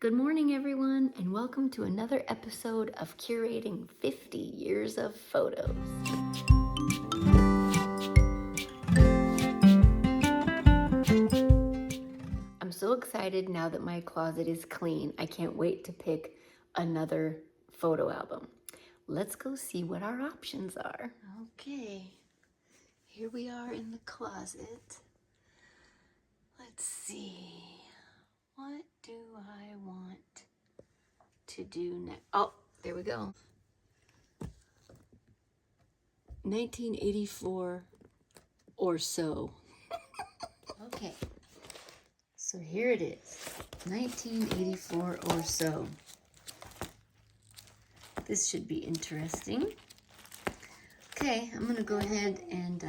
Good morning, everyone, and welcome to another episode of Curating 50 Years of Photos. I'm so excited now that my closet is clean. I can't wait to pick another photo album. Let's go see what our options are. Okay, here we are in the closet. Let's see. What do I want to do next? Oh, there we go. 1984 or so. Okay, so here it is. 1984 or so. This should be interesting. Okay, I'm gonna go ahead and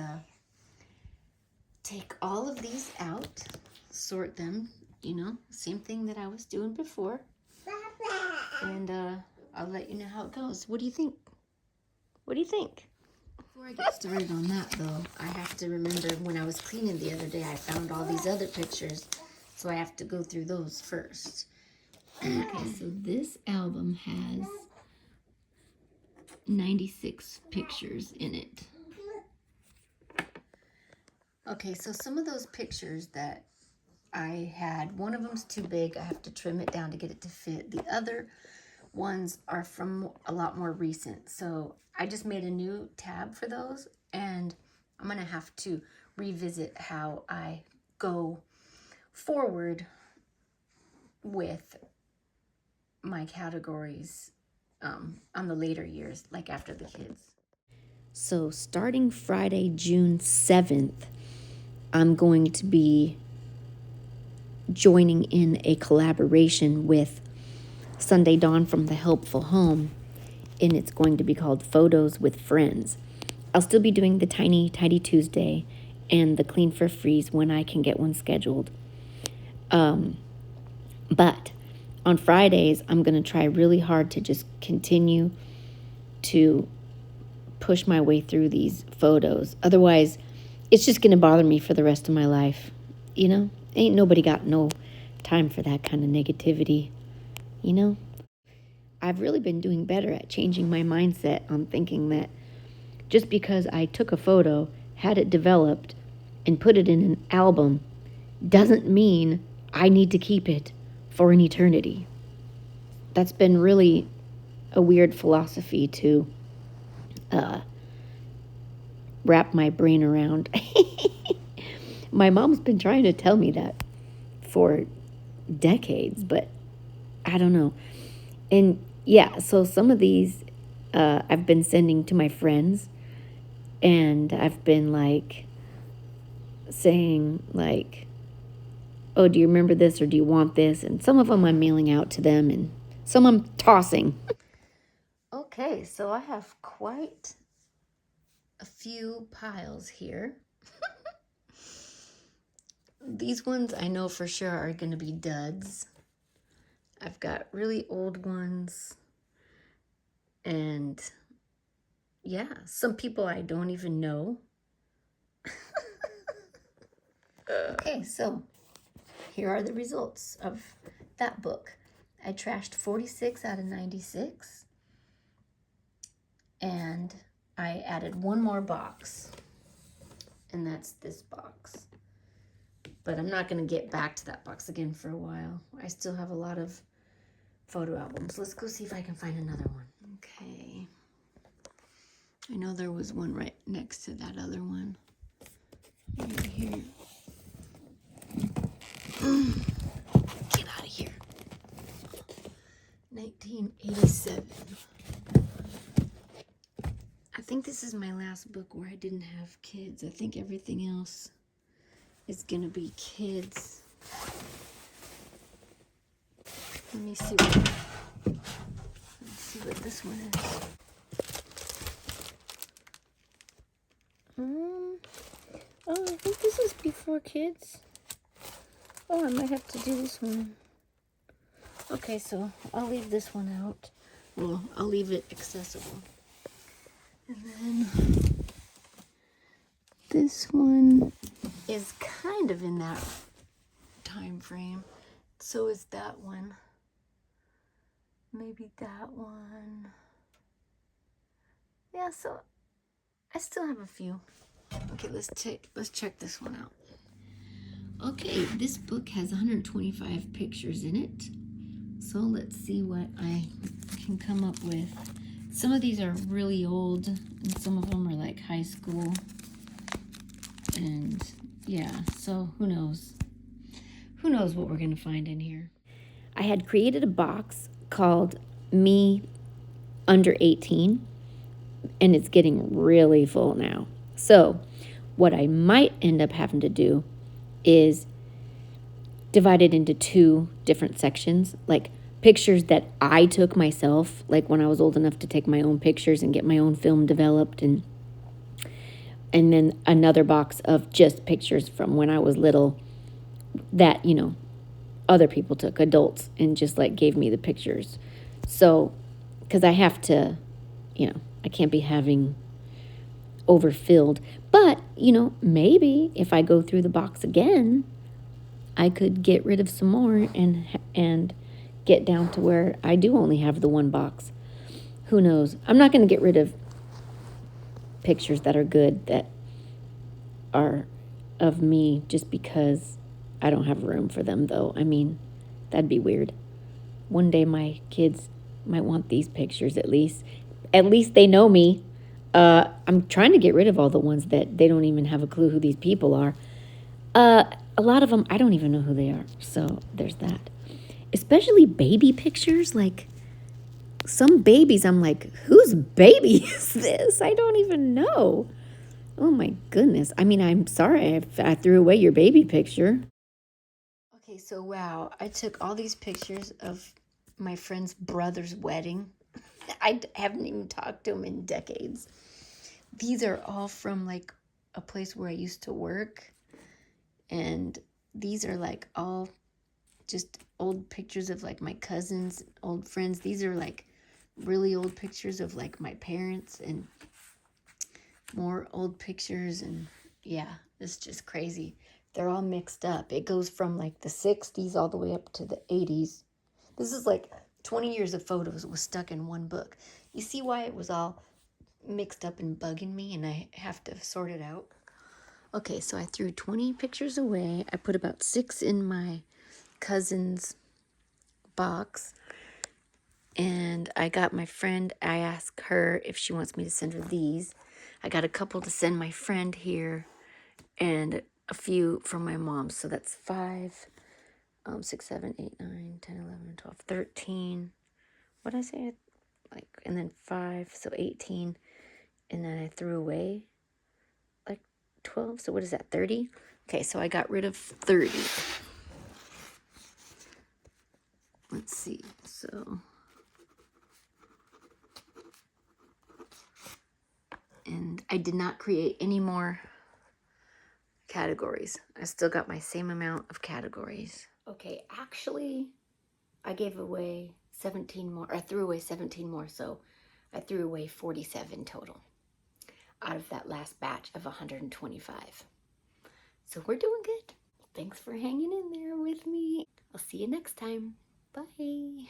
take all of these out, sort them, same thing that I was doing before. And I'll let you know how it goes. What do you think? What do you think? Before I get started on that, though, I have to remember when I was cleaning the other day, I found all these other pictures, so I have to go through those first. Okay, so this album has 96 pictures in it. Okay, so some of those pictures that I had, one of them's too big. I have to trim it down to get it to fit. The other ones are from a lot more recent. So I just made a new tab for those, and I'm gonna have to revisit how I go forward with my categories on the later years, like after the kids. So starting Friday, June 7th, I'm going to be joining in a collaboration with Sunday Dawn from The Helpful Home, and it's going to be called Photos with Friends. I'll still be doing the Tiny Tidy Tuesday and the Clean for Freeze when I can get one scheduled. But on Fridays, I'm going to try really hard to just continue to push my way through these photos. Otherwise, it's just going to bother me for the rest of my life. Ain't nobody got no time for that kind of negativity, I've really been doing better at changing my mindset on thinking that just because I took a photo, had it developed, and put it in an album doesn't mean I need to keep it for an eternity. That's been really a weird philosophy to wrap my brain around. My mom's been trying to tell me that for decades, but I don't know. And yeah, so some of these I've been sending to my friends, and I've been saying oh, do you remember this, or do you want this? And some of them I'm mailing out to them, and some I'm tossing. Okay, so I have quite a few piles here. These ones I know for sure are going to be duds. I've got really old ones, and yeah, some people I don't even know. Okay, so here are the results of that book. I trashed 46 out of 96, and I added one more box, and that's this box. But I'm not going to get back to that box again for a while. I still have a lot of photo albums. Let's go see if I can find another one. Okay. I know there was one right next to that other one. Right here. Get out of here. 1987. I think this is my last book where I didn't have kids. I think everything else is gonna be kids. Let me see what this one is. Oh, I think this is before kids. Oh, I might have to do this one. Okay, so I'll leave this one out. Well, I'll leave it accessible. And then this one is kind of in that time frame. So is that one. maybe that one. Yeah, so I still have a few. Okay, let's check this one out. Okay, this book has 125 pictures in it. So let's see what I can come up with. Some of these are really old, and some of them are like high school. And yeah, so who knows? Who knows what we're gonna find in here? I had created a box called Me Under 18, and it's getting really full now. So what I might end up having to do is divide it into two different sections, like pictures that I took myself, like when I was old enough to take my own pictures and get my own film developed, and then another box of just pictures from when I was little that, other people took, adults, and just like gave me the pictures. So, because I have to, I can't be having overfilled. But, maybe if I go through the box again, I could get rid of some more and get down to where I do only have the one box. Who knows? I'm not going to get rid of pictures that are good, that are of me, just because I don't have room for them, though. I mean, that'd be weird. One day my kids might want these pictures at least. At least they know me. I'm trying to get rid of all the ones that they don't even have a clue who these people are. A lot of them, I don't even know who they are. So there's that. Especially baby pictures. Like some babies, I'm like, whose baby is this? I don't even know. Oh my goodness. I mean, I'm sorry I threw away your baby picture. Okay, so wow, I took all these pictures of my friend's brother's wedding. I haven't even talked to him in decades. These are all from like a place where I used to work. And these are like all just old pictures of like my cousins, old friends. These are like really old pictures of like my parents, and more old pictures. And yeah, it's just crazy. They're all mixed up. It goes from like the 60s all the way up to the 80s. This is like 20 years of photos was stuck in one book. You see why it was all mixed up and bugging me, and I have to sort it out? Okay, so I threw 20 pictures away. I put about 6 in my cousin's box. And I got my friend, I asked her if she wants me to send her these. I got a couple to send my friend here, and a few from my mom. So that's 5, 6, 7, 8, 9, 10, 11, 12, 13. What did I say? Like, and then 5, so 18. And then I threw away like 12. So what is that, 30? Okay, so I got rid of 30. Let's see. So, and I did not create any more categories. I still got my same amount of categories. Okay, actually, I gave away 17 more. I threw away 17 more, so I threw away 47 total out of that last batch of 125. So we're doing good. Thanks for hanging in there with me. I'll see you next time. Bye.